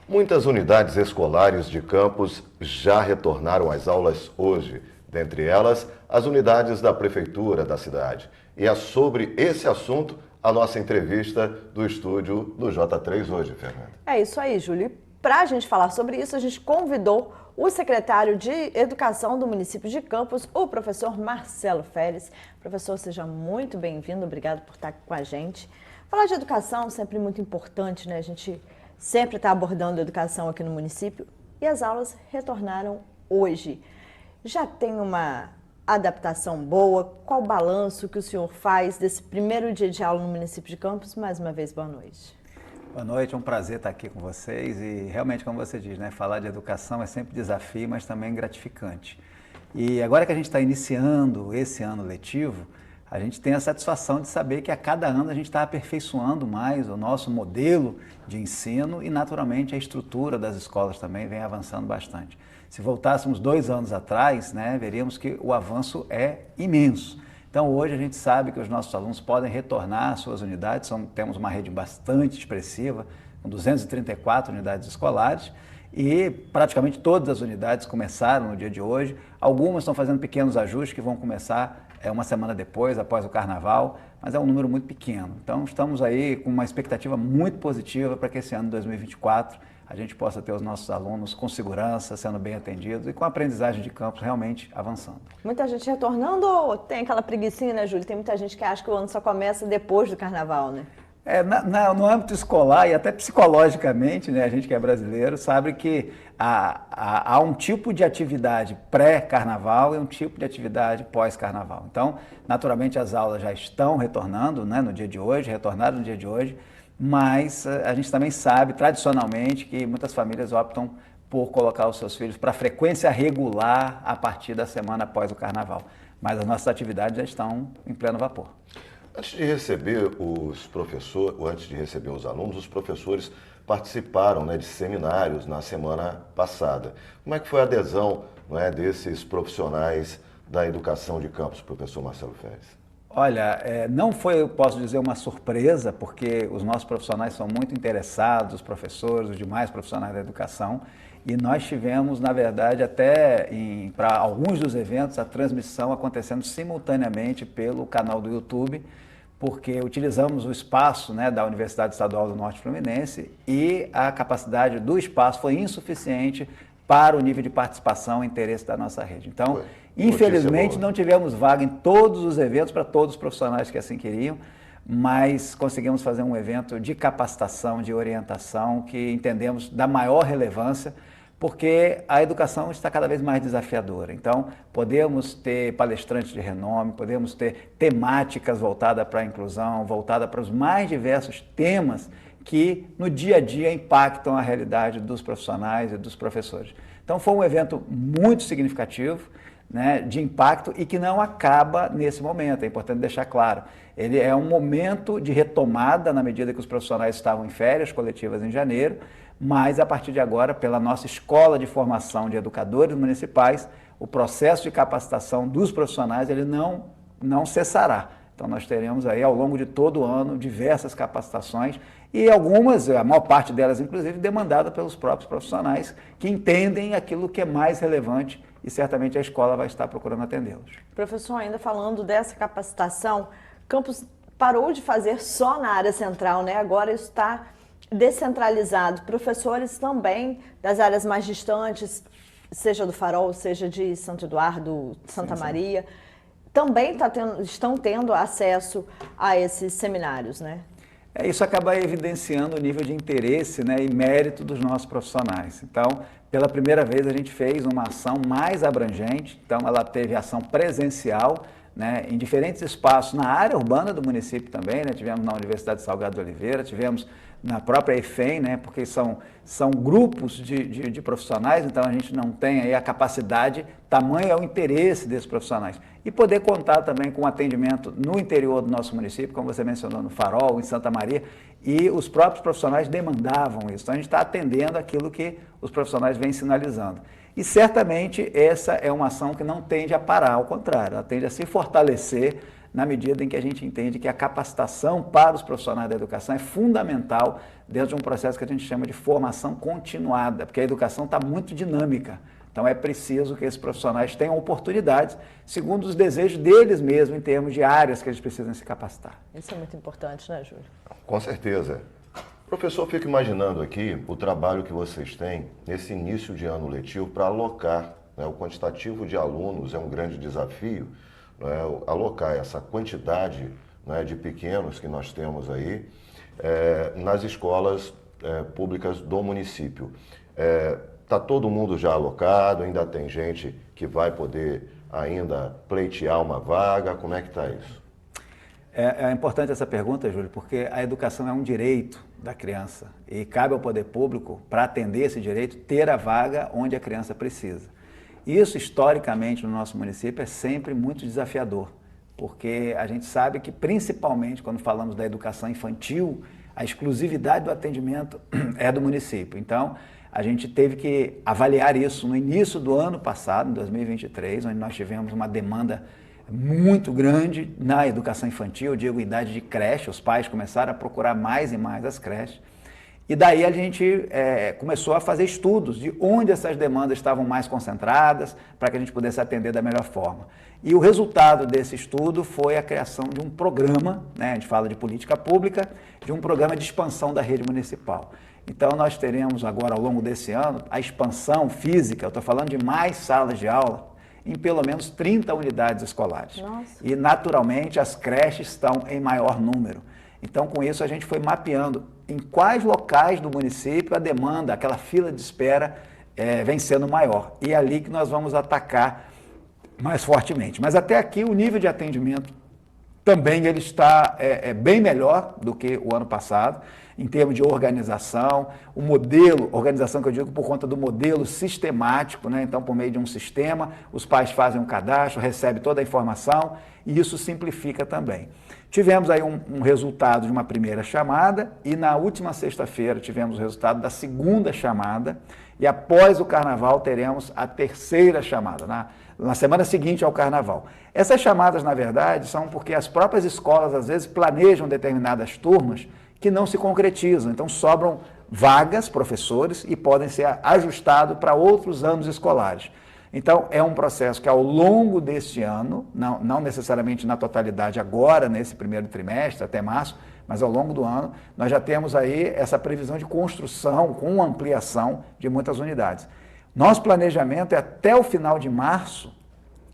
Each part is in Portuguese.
Muitas unidades escolares de Campos já retornaram às aulas hoje, dentre elas as unidades da Prefeitura da cidade. E é sobre esse assunto a nossa entrevista do estúdio do J3 hoje, Fernanda. É isso aí, Júlio. Para a gente falar sobre isso, a gente convidou o secretário de Educação do município de Campos, o professor Marcelo Félix. Professor, seja muito bem-vindo, obrigado por estar aqui com a gente. Falar de educação é sempre muito importante, né? A gente sempre está abordando educação aqui no município e as aulas retornaram hoje. Já tem uma adaptação boa? Qual o balanço que o senhor faz desse primeiro dia de aula no município de Campos? Mais uma vez, boa noite. Boa noite, é um prazer estar aqui com vocês e realmente, como você diz, né, falar de educação é sempre desafio, mas também gratificante. E agora que a gente está iniciando esse ano letivo, a gente tem a satisfação de saber que a cada ano a gente está aperfeiçoando mais o nosso modelo de ensino e, naturalmente, a estrutura das escolas também vem avançando bastante. Se voltássemos 2 anos atrás, né, veríamos que o avanço é imenso. Então, hoje a gente sabe que os nossos alunos podem retornar às suas unidades, temos uma rede bastante expressiva, com 234 unidades escolares, e praticamente todas as unidades começaram no dia de hoje. Algumas estão fazendo pequenos ajustes que vão começar uma semana depois, após o Carnaval, mas é um número muito pequeno. Então, estamos aí com uma expectativa muito positiva para que esse ano de 2024 a gente possa ter os nossos alunos com segurança, sendo bem atendidos e com a aprendizagem de campus realmente avançando. Muita gente retornando ou tem aquela preguicinha, né, Júlio? Tem muita gente que acha que o ano só começa depois do Carnaval, né? No âmbito escolar e até psicologicamente, né, a gente que é brasileiro sabe que há um tipo de atividade pré-carnaval e um tipo de atividade pós-carnaval. Então, naturalmente, as aulas já estão retornando, né, no dia de hoje, retornaram no dia de hoje, mas a gente também sabe, tradicionalmente, que muitas famílias optam por colocar os seus filhos para frequência regular a partir da semana após o Carnaval. Mas as nossas atividades já estão em pleno vapor. Antes de receber os professores, ou antes de receber os alunos, os professores participaram, né, de seminários na semana passada. Como é que foi a adesão, não é, desses profissionais da educação de Campos, professor Marcelo Félix? Olha, não foi, eu posso dizer, uma surpresa, porque os nossos profissionais são muito interessados, os professores, os demais profissionais da educação, e nós tivemos, na verdade, até para alguns dos eventos, a transmissão acontecendo simultaneamente pelo canal do YouTube, porque utilizamos o espaço, né, da Universidade Estadual do Norte Fluminense e a capacidade do espaço foi insuficiente para o nível de participação e interesse da nossa rede. Então, infelizmente, não tivemos vaga em todos os eventos para todos os profissionais que assim queriam, mas conseguimos fazer um evento de capacitação, de orientação, que entendemos da maior relevância, porque a educação está cada vez mais desafiadora. Então, podemos ter palestrantes de renome, podemos ter temáticas voltadas para a inclusão, voltadas para os mais diversos temas que no dia a dia impactam a realidade dos profissionais e dos professores. Então, foi um evento muito significativo, né, de impacto e que não acaba nesse momento, é importante deixar claro. Ele é um momento de retomada na medida que os profissionais estavam em férias coletivas em janeiro, mas a partir de agora, pela nossa Escola de Formação de Educadores Municipais, o processo de capacitação dos profissionais ele não cessará. Então nós teremos aí ao longo de todo o ano diversas capacitações e algumas, a maior parte delas inclusive, demandada pelos próprios profissionais que entendem aquilo que é mais relevante e certamente a escola vai estar procurando atendê-los. Professor, ainda falando dessa capacitação, Campos parou de fazer só na área central, né? Agora isso está descentralizado. Professores também das áreas mais distantes, seja do Farol, seja de Santo Eduardo, Santa Maria, também estão tendo acesso a esses seminários, né? Isso acaba evidenciando o nível de interesse, né, e mérito dos nossos profissionais. Então, pela primeira vez a gente fez uma ação mais abrangente, então ela teve ação presencial, né, em diferentes espaços na área urbana do município também, né, tivemos na Universidade Salgado de Oliveira, tivemos na própria EFEM, né, porque são grupos de profissionais, então a gente não tem aí a capacidade, tamanho é o interesse desses profissionais. E poder contar também com atendimento no interior do nosso município, como você mencionou, no Farol, em Santa Maria, e os próprios profissionais demandavam isso. Então a gente está atendendo aquilo que os profissionais vêm sinalizando. E certamente essa é uma ação que não tende a parar, ao contrário, ela tende a se fortalecer na medida em que a gente entende que a capacitação para os profissionais da educação é fundamental dentro de um processo que a gente chama de formação continuada, porque a educação está muito dinâmica. Então é preciso que esses profissionais tenham oportunidades, segundo os desejos deles mesmos, em termos de áreas que eles precisam se capacitar. Isso é muito importante, né, Júlio? Com certeza. Professor, fico imaginando aqui o trabalho que vocês têm nesse início de ano letivo para alocar, né, o quantitativo de alunos é um grande desafio, né, alocar essa quantidade, né, de pequenos que nós temos aí nas escolas públicas do município. Está todo mundo já alocado, ainda tem gente que vai poder ainda pleitear uma vaga, como é que está isso? É importante essa pergunta, Júlio, porque a educação é um direito da criança e cabe ao poder público, para atender esse direito, ter a vaga onde a criança precisa. Isso, historicamente, no nosso município é sempre muito desafiador, porque a gente sabe que, principalmente quando falamos da educação infantil, a exclusividade do atendimento é do município. Então, a gente teve que avaliar isso no início do ano passado, em 2023, onde nós tivemos uma demanda muito grande na educação infantil, eu digo idade de creche, os pais começaram a procurar mais e mais as creches. E daí a gente começou a fazer estudos de onde essas demandas estavam mais concentradas, para que a gente pudesse atender da melhor forma. E o resultado desse estudo foi a criação de um programa, né, a gente fala de política pública, de um programa de expansão da rede municipal. Então nós teremos agora, ao longo desse ano, a expansão física, eu estou falando de mais salas de aula, em pelo menos 30 unidades escolares. Nossa. E, naturalmente, as creches estão em maior número. Então, com isso, a gente foi mapeando em quais locais do município a demanda, aquela fila de espera, vem sendo maior. E é ali que nós vamos atacar mais fortemente. Mas até aqui, o nível de atendimento também ele está bem melhor do que o ano passado, em termos de organização, o modelo, organização que eu digo por conta do modelo sistemático, né? Então, por meio de um sistema, os pais fazem um cadastro, recebem toda a informação e isso simplifica também. Tivemos aí um resultado de uma primeira chamada e na última sexta-feira tivemos o resultado da segunda chamada e após o Carnaval teremos a terceira chamada, na semana seguinte ao Carnaval. Essas chamadas, na verdade, são porque as próprias escolas às vezes planejam determinadas turmas que não se concretizam, então sobram vagas, professores, e podem ser ajustados para outros anos escolares. Então, é um processo que ao longo deste ano, não necessariamente na totalidade agora, nesse primeiro trimestre, até março, mas ao longo do ano, nós já temos aí essa previsão de construção com ampliação de muitas unidades. Nosso planejamento é até o final de março,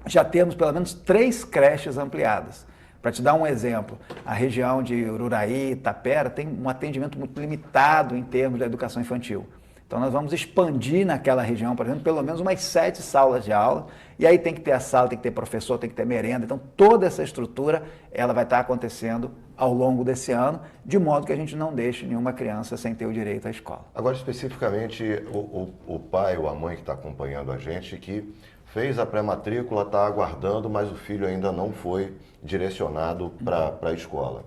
já temos pelo menos 3 creches ampliadas. Para te dar um exemplo, a região de Ururaí, Itapera, tem um atendimento muito limitado em termos da educação infantil. Então, nós vamos expandir naquela região, por exemplo, pelo menos umas 7 salas de aula, e aí tem que ter a sala, tem que ter professor, tem que ter merenda. Então, toda essa estrutura, ela vai estar acontecendo ao longo desse ano, de modo que a gente não deixe nenhuma criança sem ter o direito à escola. Agora, especificamente, o pai ou a mãe que está acompanhando a gente, que fez a pré-matrícula, está aguardando, mas o filho ainda não foi direcionado para a escola.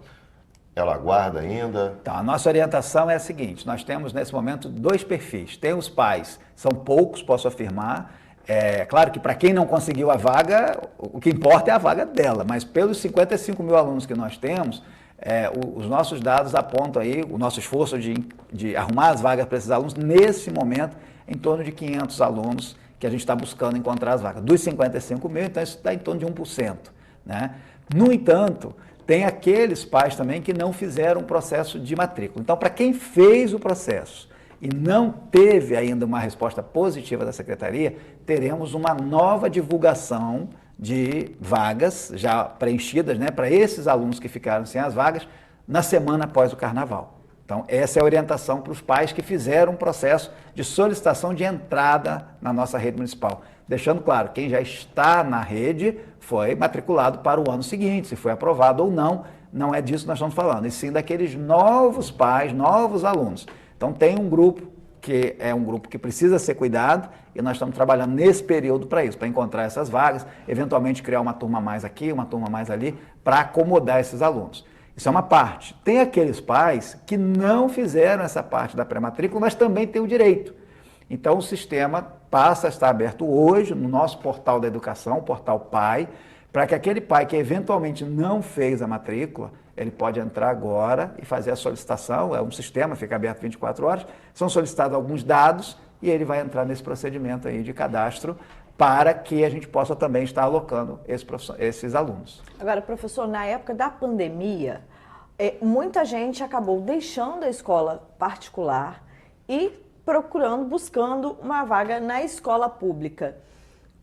Ela aguarda ainda? Então, a nossa orientação é a seguinte, nós temos nesse momento 2 perfis. Tem os pais, são poucos, posso afirmar. Claro que para quem não conseguiu a vaga, o que importa é a vaga dela, mas pelos 55 mil alunos que nós temos, os nossos dados apontam aí, o nosso esforço de arrumar as vagas para esses alunos, nesse momento, em torno de 500 alunos que a gente está buscando encontrar as vagas. Dos 55 mil, então isso está em torno de 1%. Né? No entanto, tem aqueles pais também que não fizeram o processo de matrícula. Então, para quem fez o processo e não teve ainda uma resposta positiva da Secretaria, teremos uma nova divulgação de vagas já preenchidas, né, para esses alunos que ficaram sem as vagas na semana após o Carnaval. Então, essa é a orientação para os pais que fizeram um processo de solicitação de entrada na nossa rede municipal. Deixando claro, quem já está na rede foi matriculado para o ano seguinte, se foi aprovado ou não, não é disso que nós estamos falando, e sim daqueles novos pais, novos alunos. Então, tem um grupo que é um grupo que precisa ser cuidado e nós estamos trabalhando nesse período para isso, para encontrar essas vagas, eventualmente criar uma turma mais aqui, uma turma mais ali, para acomodar esses alunos. Isso é uma parte. Tem aqueles pais que não fizeram essa parte da pré-matrícula, mas também têm o direito. Então, o sistema passa a estar aberto hoje no nosso portal da educação, o portal PAI, para que aquele pai que eventualmente não fez a matrícula, ele pode entrar agora e fazer a solicitação, é um sistema, fica aberto 24 horas, são solicitados alguns dados e ele vai entrar nesse procedimento aí de cadastro para que a gente possa também estar alocando esses alunos. Agora, professor, na época da pandemia, muita gente acabou deixando a escola particular e buscando uma vaga na escola pública.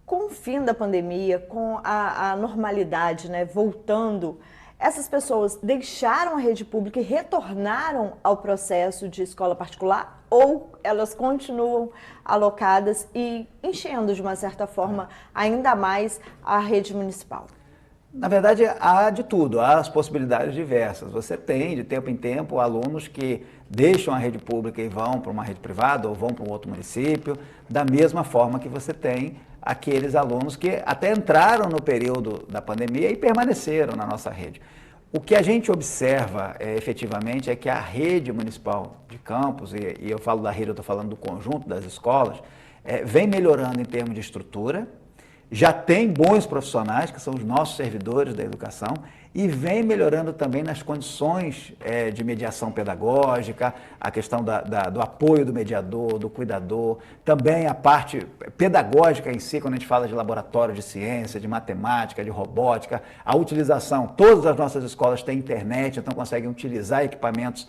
Com o fim da pandemia, com a normalidade, né, voltando, essas pessoas deixaram a rede pública e retornaram ao processo de escola particular ou elas continuam alocadas e enchendo, de uma certa forma, ainda mais a rede municipal? Na verdade, há de tudo, há as possibilidades diversas. Você tem, de tempo em tempo, alunos que deixam a rede pública e vão para uma rede privada ou vão para um outro município, da mesma forma que você tem aqueles alunos que até entraram no período da pandemia e permaneceram na nossa rede. O que a gente observa efetivamente é que a rede municipal de campus, e eu falo da rede, eu estou falando do conjunto das escolas, vem melhorando em termos de estrutura, já tem bons profissionais, que são os nossos servidores da educação, e vem melhorando também nas condições de mediação pedagógica, a questão do apoio do mediador, do cuidador, também a parte pedagógica em si, quando a gente fala de laboratório de ciência, de matemática, de robótica, a utilização, todas as nossas escolas têm internet, então conseguem utilizar equipamentos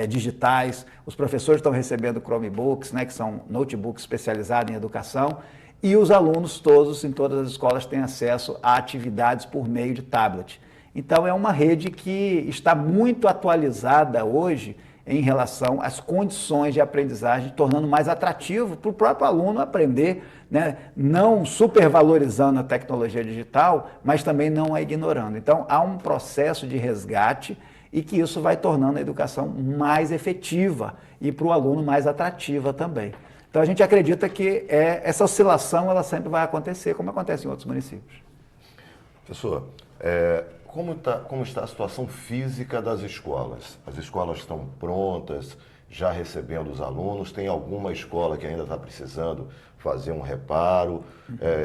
digitais, os professores estão recebendo Chromebooks, né, que são notebooks especializados em educação, e os alunos todos, em todas as escolas, têm acesso a atividades por meio de tablet. Então, é uma rede que está muito atualizada hoje em relação às condições de aprendizagem, tornando mais atrativo para o próprio aluno aprender, né? Não supervalorizando a tecnologia digital, mas também não a ignorando. Então, há um processo de resgate e que isso vai tornando a educação mais efetiva e para o aluno mais atrativa também. Então, a gente acredita que essa oscilação ela sempre vai acontecer, como acontece em outros municípios. Professor, como está a situação física das escolas? As escolas estão prontas, já recebendo os alunos? Tem alguma escola que ainda está precisando fazer um reparo?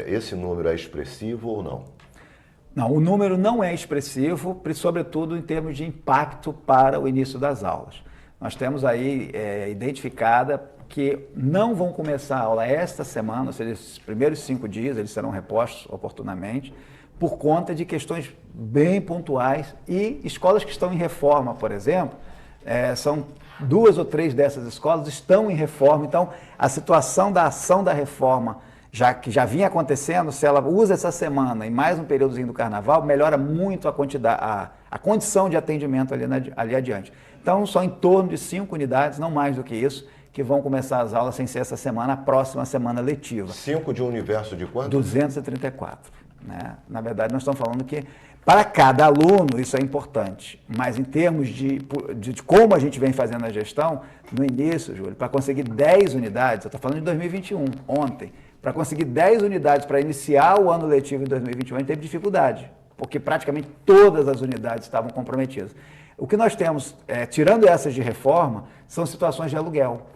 Esse número é expressivo ou não? Não, o número não é expressivo, sobretudo em termos de impacto para o início das aulas. Nós temos aí identificada que não vão começar a aula esta semana, ou seja, esses primeiros 5 dias eles serão repostos oportunamente, por conta de questões bem pontuais e escolas que estão em reforma, por exemplo, são 2 ou 3 dessas escolas estão em reforma, então a situação da ação da reforma, que já vinha acontecendo, se ela usa essa semana e mais um períodozinho do carnaval, melhora muito a condição de atendimento ali adiante. Então, só em torno de 5 unidades, não mais do que isso, que vão começar as aulas sem ser essa semana, a próxima semana letiva. 5 de um universo de quanto? 234. Né? Na verdade, nós estamos falando que para cada aluno isso é importante, mas em termos de como a gente vem fazendo a gestão, no início, Júlio, para conseguir 10 unidades, eu estou falando de 2021, ontem, para conseguir 10 unidades para iniciar o ano letivo em 2021, a gente teve dificuldade, porque praticamente todas as unidades estavam comprometidas. O que nós temos, tirando essas de reforma, são situações de aluguel.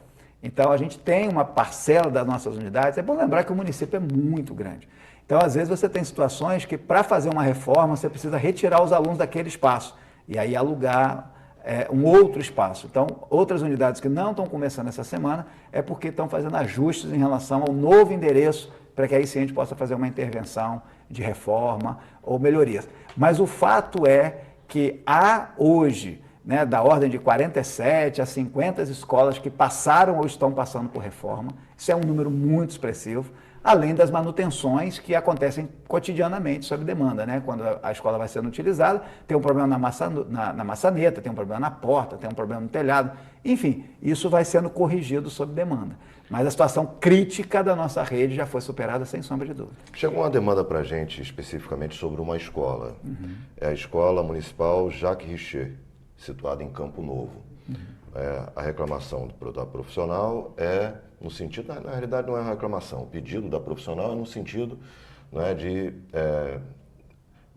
Então, a gente tem uma parcela das nossas unidades, é bom lembrar que o município é muito grande. Então, às vezes, você tem situações que, para fazer uma reforma, você precisa retirar os alunos daquele espaço e aí alugar um outro espaço. Então, outras unidades que não estão começando essa semana é porque estão fazendo ajustes em relação ao novo endereço, para que aí sim a gente possa fazer uma intervenção de reforma ou melhorias. Mas o fato é que há hoje, né, da ordem de 47 a 50 escolas que passaram ou estão passando por reforma. Isso é um número muito expressivo, além das manutenções que acontecem cotidianamente sob demanda, né? Quando a escola vai sendo utilizada, tem um problema na maçaneta, tem um problema na porta, tem um problema no telhado. Enfim, isso vai sendo corrigido sob demanda. Mas a situação crítica da nossa rede já foi superada sem sombra de dúvida. Chegou uma demanda para a gente especificamente sobre uma escola. É a Escola Municipal Jacques Richer, situada em Campo Novo. A reclamação da profissional é no sentido, na realidade não é uma reclamação, o pedido da profissional é no sentido, né, de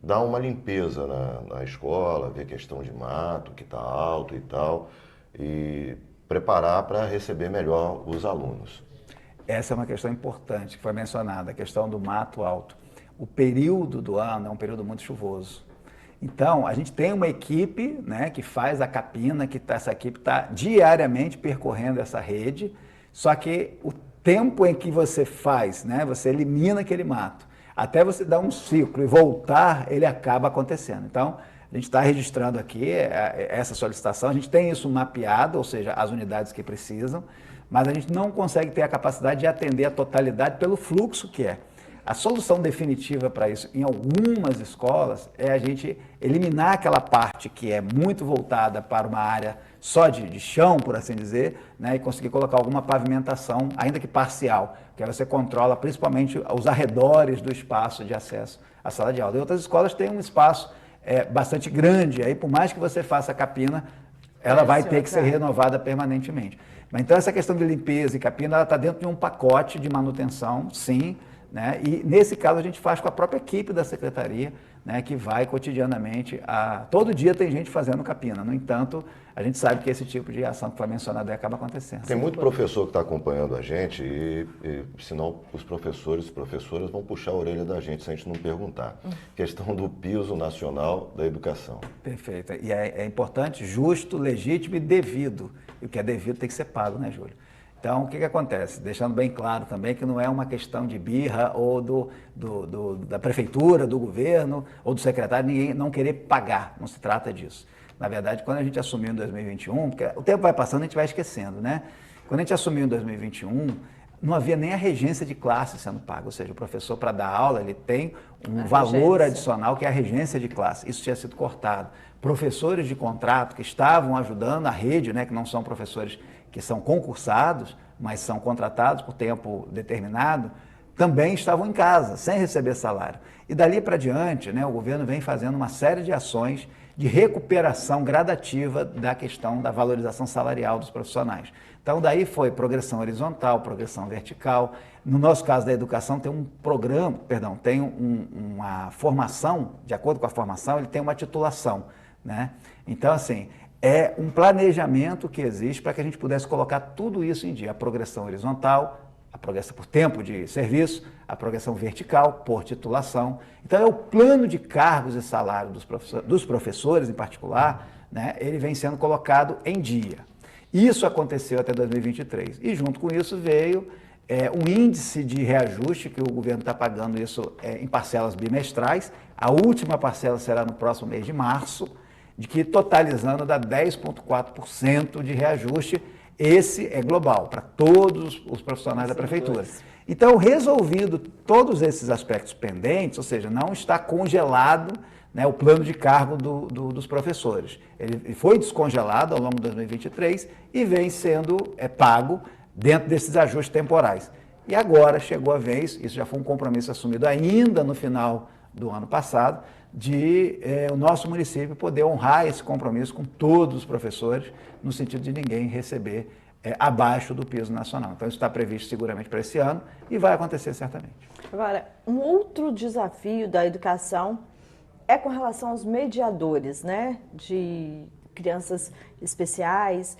dar uma limpeza na escola, ver questão de mato que está alto e tal, e preparar para receber melhor os alunos. Essa é uma questão importante que foi mencionada, a questão do mato alto. o período do ano é um período muito chuvoso. Então, a gente tem uma equipe, né, que faz a capina, essa equipe está diariamente percorrendo essa rede, só que o tempo em que você faz, né, você elimina aquele mato, até você dar um ciclo e voltar, ele acaba acontecendo. Então, a gente está registrando aqui essa solicitação, a gente tem isso mapeado, ou seja, as unidades que precisam, mas a gente não consegue ter a capacidade de atender a totalidade pelo fluxo que é. A solução definitiva para isso, em algumas escolas, é a gente eliminar aquela parte que é muito voltada para uma área só de chão, por assim dizer, né, e conseguir colocar alguma pavimentação, ainda que parcial, que aí você controla principalmente os arredores do espaço de acesso à sala de aula. E outras escolas têm um espaço bastante grande, aí por mais que você faça a capina, ela vai ter que ser renovada permanentemente. Mas então essa questão de limpeza e capina, ela está dentro de um pacote de manutenção, sim, né? E nesse caso a gente faz com a própria equipe da secretaria, né, que vai cotidianamente, todo dia tem gente fazendo capina. No entanto, a gente sabe que esse tipo de ação que foi mencionada acaba acontecendo. Tem muito professor que está acompanhando a gente e senão os professores e professoras vão puxar a orelha da gente se a gente não perguntar. Questão do piso nacional da educação. Perfeito. E é importante, justo, legítimo e devido. E o que é devido tem que ser pago, né, Júlio? Então, o que acontece? Deixando bem claro também que não é uma questão de birra ou da prefeitura, do governo ou do secretário, ninguém não querer pagar, não se trata disso. Na verdade, quando a gente assumiu em 2021, porque o tempo vai passando e a gente vai esquecendo, né? Quando a gente assumiu em 2021, não havia nem a regência de classe sendo paga, ou seja, o professor para dar aula, ele tem um valor adicional que é a regência de classe. Isso tinha sido cortado. Professores de contrato que estavam ajudando a rede, né, que não são professores que são concursados, mas são contratados por tempo determinado, também estavam em casa, sem receber salário. E dali para diante, né, o governo vem fazendo uma série de ações de recuperação gradativa da questão da valorização salarial dos profissionais. Então, daí foi progressão horizontal, progressão vertical. No nosso caso da educação, tem um programa, tem uma formação, de acordo com a formação, ele tem uma titulação, né? Então, assim, é um planejamento que existe para que a gente pudesse colocar tudo isso em dia. A progressão horizontal, a progressão por tempo de serviço, a progressão vertical por titulação. Então, é o plano de cargos e salário dos professores, em particular, né, ele vem sendo colocado em dia. Isso aconteceu até 2023. E, junto com isso, veio um índice de reajuste, que o governo está pagando isso em parcelas bimestrais. A última parcela será no próximo mês de março, de que totalizando dá 10,4% de reajuste. Esse é global, para todos os profissionais da prefeitura. Então, resolvido todos esses aspectos pendentes, ou seja, não está congelado, né, o plano de cargo dos professores. Ele foi descongelado ao longo de 2023 e vem sendo pago dentro desses ajustes temporais. E agora chegou a vez, isso já foi um compromisso assumido ainda no final do ano passado, de o nosso município poder honrar esse compromisso com todos os professores, no sentido de ninguém receber abaixo do piso nacional. Então, isso está previsto seguramente para esse ano e vai acontecer certamente. Agora, um outro desafio da educação é com relação aos mediadores, né, de crianças especiais.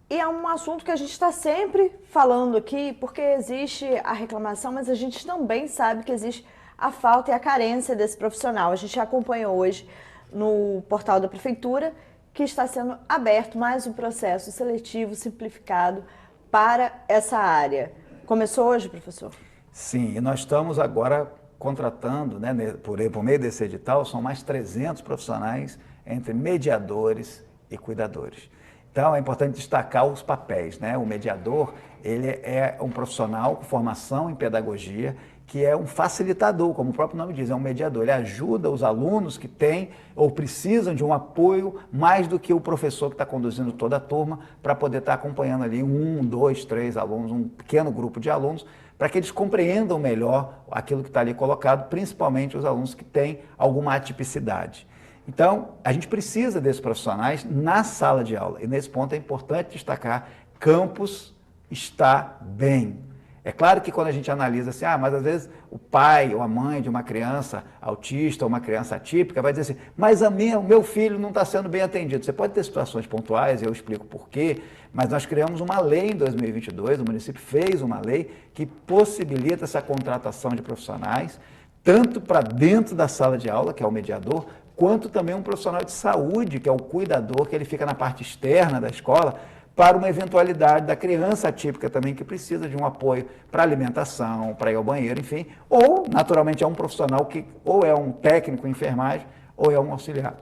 E é um assunto que a gente está sempre falando aqui, porque existe a reclamação, mas a gente também sabe que existe a falta e a carência desse profissional. A gente acompanhou hoje no portal da Prefeitura que está sendo aberto mais um processo seletivo simplificado para essa área. Começou hoje, professor? Sim, e nós estamos agora contratando, né, por meio desse edital, são mais 300 profissionais entre mediadores e cuidadores. Então, é importante destacar os papéis, né? O mediador, ele é um profissional com formação em pedagogia, que é um facilitador, como o próprio nome diz, é um mediador. Ele ajuda os alunos que têm ou precisam de um apoio mais do que o professor que está conduzindo toda a turma para poder estar acompanhando ali 1, 2, 3 alunos, um pequeno grupo de alunos, para que eles compreendam melhor aquilo que está ali colocado, principalmente os alunos que têm alguma atipicidade. Então, a gente precisa desses profissionais na sala de aula. E nesse ponto é importante destacar, campus está bem. É claro que quando a gente analisa assim, mas às vezes o pai ou a mãe de uma criança autista ou uma criança atípica vai dizer assim, mas o meu filho não está sendo bem atendido. Você pode ter situações pontuais, eu explico por quê, mas nós criamos uma lei em 2022, o município fez uma lei que possibilita essa contratação de profissionais tanto para dentro da sala de aula, que é o mediador, quanto também um profissional de saúde, que é o cuidador, que ele fica na parte externa da escola, para uma eventualidade da criança atípica também, que precisa de um apoio para alimentação, para ir ao banheiro, enfim, ou, naturalmente, é um profissional que ou é um técnico em enfermagem ou é um auxiliar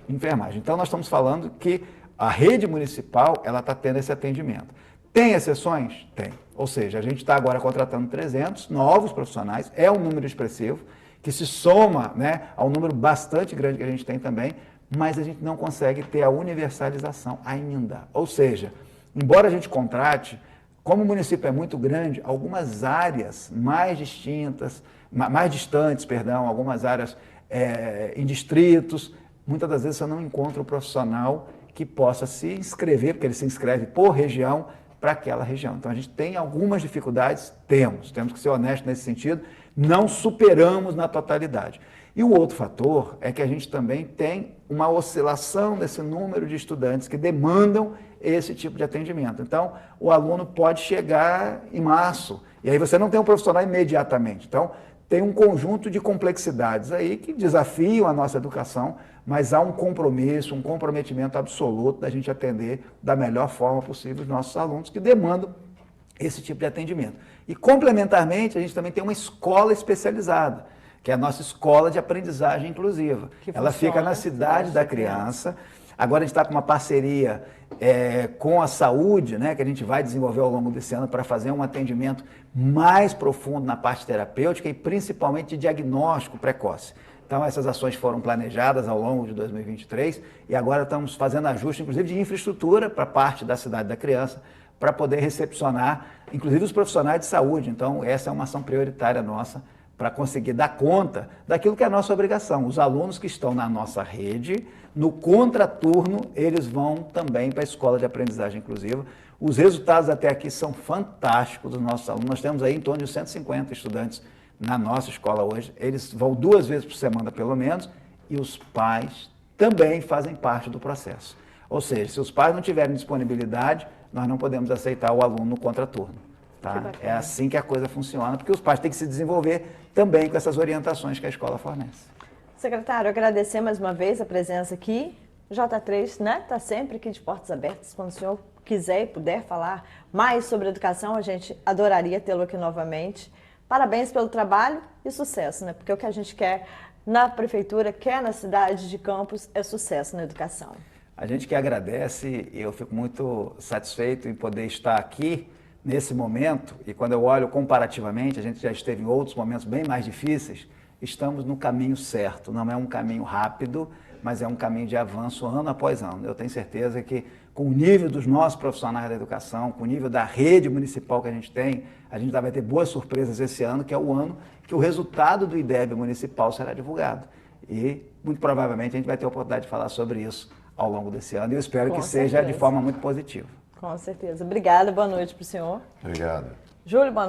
em enfermagem. Então, nós estamos falando que a rede municipal, ela está tendo esse atendimento. Tem exceções? Tem. Ou seja, a gente está agora contratando 300 novos profissionais, é um número expressivo, que se soma, né, ao número bastante grande que a gente tem também, mas a gente não consegue ter a universalização ainda. Ou seja, embora a gente contrate, como o município é muito grande, algumas áreas mais distintas, mais distantes, perdão, algumas áreas em distritos, muitas das vezes você não encontra o profissional que possa se inscrever, porque ele se inscreve por região, para aquela região. Então, a gente tem algumas dificuldades? Temos que ser honestos nesse sentido, não superamos na totalidade. E o outro fator é que a gente também tem uma oscilação desse número de estudantes que demandam esse tipo de atendimento. Então, o aluno pode chegar em março, e aí você não tem um profissional imediatamente. Então, tem um conjunto de complexidades aí que desafiam a nossa educação, mas há um compromisso, um comprometimento absoluto da gente atender da melhor forma possível os nossos alunos que demandam esse tipo de atendimento. E, complementarmente, a gente também tem uma escola especializada, que é a nossa escola de aprendizagem inclusiva. Ela fica na cidade da criança. Agora a gente está com uma parceria com a saúde, né, que a gente vai desenvolver ao longo desse ano para fazer um atendimento mais profundo na parte terapêutica e principalmente de diagnóstico precoce. Então, essas ações foram planejadas ao longo de 2023 e agora estamos fazendo ajuste, inclusive, de infraestrutura para parte da cidade da criança, para poder recepcionar, inclusive, os profissionais de saúde. Então, essa é uma ação prioritária nossa para conseguir dar conta daquilo que é a nossa obrigação. Os alunos que estão na nossa rede, no contraturno, eles vão também para a escola de aprendizagem inclusiva. Os resultados até aqui são fantásticos dos nossos alunos. Nós temos aí em torno de 150 estudantes na nossa escola hoje. Eles vão 2 vezes por semana, pelo menos, e os pais também fazem parte do processo. Ou seja, se os pais não tiverem disponibilidade, nós não podemos aceitar o aluno no contraturno. Tá? É assim que a coisa funciona, porque os pais têm que se desenvolver também com essas orientações que a escola fornece. Secretário, agradecer mais uma vez a presença aqui. J3, né, está sempre aqui de portas abertas. Quando o senhor quiser e puder falar mais sobre educação, a gente adoraria tê-lo aqui novamente. Parabéns pelo trabalho e sucesso, né? Porque o que a gente quer na prefeitura, quer na cidade de Campos, é sucesso na educação. A gente que agradece, e eu fico muito satisfeito em poder estar aqui nesse momento, e quando eu olho comparativamente, a gente já esteve em outros momentos bem mais difíceis, estamos no caminho certo. Não é um caminho rápido, mas é um caminho de avanço ano após ano. Eu tenho certeza que com o nível dos nossos profissionais da educação, com o nível da rede municipal que a gente tem, a gente vai ter boas surpresas esse ano, que é o ano que o resultado do IDEB municipal será divulgado. E, muito provavelmente, a gente vai ter a oportunidade de falar sobre isso ao longo desse ano, e eu espero que seja de forma muito positiva. Com certeza. Obrigada, boa noite para o senhor. Obrigado. Júlio, boa noite.